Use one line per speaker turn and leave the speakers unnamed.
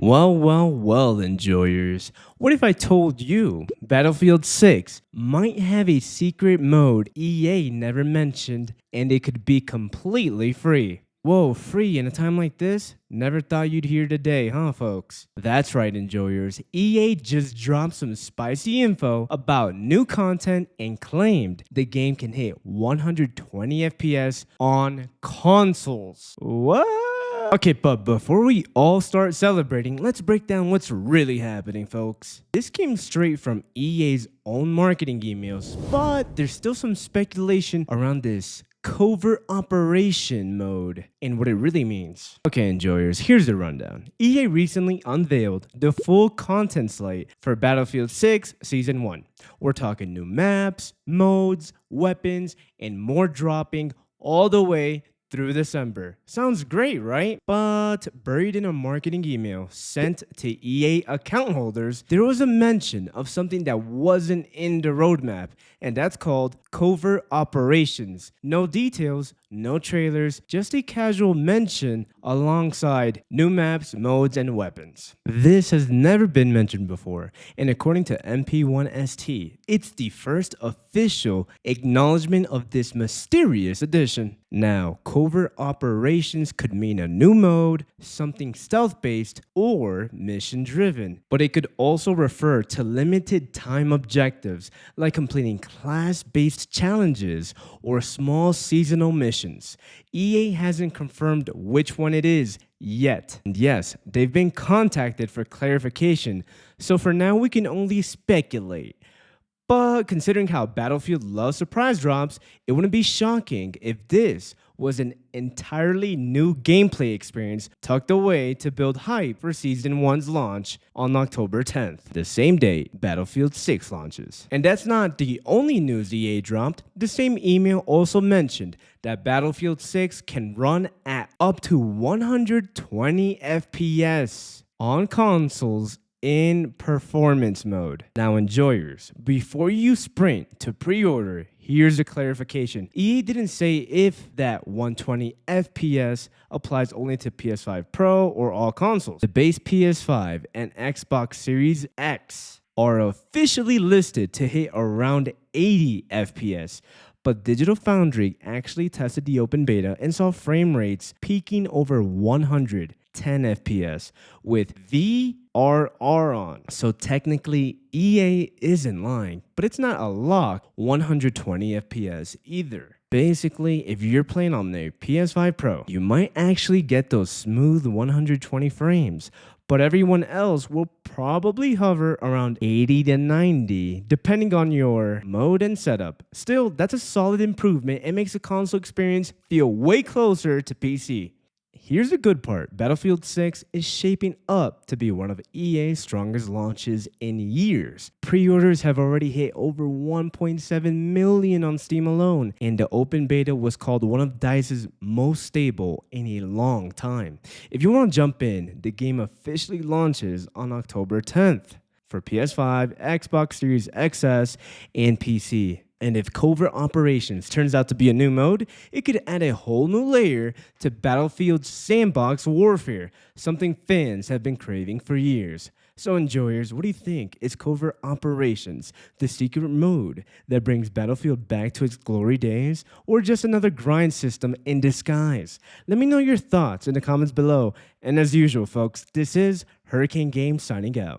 Well, enjoyers. What if I told you Battlefield 6 might have a secret mode EA never mentioned and it could be completely free? Whoa, free in a time like this? Never thought you'd hear today, huh, folks? That's right, enjoyers. EA just dropped some spicy info about new content and claimed the game can hit 120 FPS on consoles. What? Okay, but before we all start celebrating, let's break down what's really happening, folks. This came straight from EA's own marketing emails, but there's still some speculation around this Covert Operation mode and what it really means. Okay, enjoyers, here's the rundown. EA recently unveiled the full content slate for Battlefield 6 Season 1. We're talking new maps, modes, weapons, and more dropping all the way through December. Sounds great, right? But buried in a marketing email sent to EA account holders, there was a mention of something that wasn't in the roadmap, and that's called Covert Operations. No details, no trailers, just a casual mention alongside new maps, modes, and weapons. This has never been mentioned before, and according to MP1ST, it's the first official acknowledgement of this mysterious addition. Now, Covert Operations could mean a new mode, something stealth-based, or mission-driven. But it could also refer to limited time objectives, like completing class-based challenges or small seasonal missions. EA hasn't confirmed which one it is yet. And yes, they've been contacted for clarification, so for now we can only speculate. But considering how Battlefield loves surprise drops, it wouldn't be shocking if this was an entirely new gameplay experience tucked away to build hype for Season 1's launch on October 10th, the same day Battlefield 6 launches. And that's not the only news EA dropped. The same email also mentioned that Battlefield 6 can run at up to 120 FPS on consoles in performance mode. Now, enjoyers, before you sprint to pre-order, here's a clarification. EA didn't say if that 120 FPS applies only to PS5 Pro or all consoles. The base PS5 and Xbox Series X are officially listed to hit around 80 FPS. But Digital Foundry actually tested the open beta and saw frame rates peaking over 110 FPS with VRR on. So technically, EA isn't lying, but it's not a lock 120 FPS either. Basically, if you're playing on the PS5 Pro, you might actually get those smooth 120 frames, but everyone else will probably hover around 80 to 90, depending on your mode and setup. Still, that's a solid improvement and makes the console experience feel way closer to PC. Here's the good part. Battlefield 6 is shaping up to be one of EA's strongest launches in years. Pre-orders have already hit over 1.7 million on Steam alone, and the open beta was called one of DICE's most stable in a long time. If you want to jump in, the game officially launches on October 10th for PS5, Xbox Series XS, and PC. And if Covert Operations turns out to be a new mode, it could add a whole new layer to Battlefield's sandbox warfare, something fans have been craving for years. So enjoyers, what do you think? Is Covert Operations the secret mode that brings Battlefield back to its glory days, or just another grind system in disguise? Let me know your thoughts in the comments below. And as usual, folks, this is Hurricane Games signing out.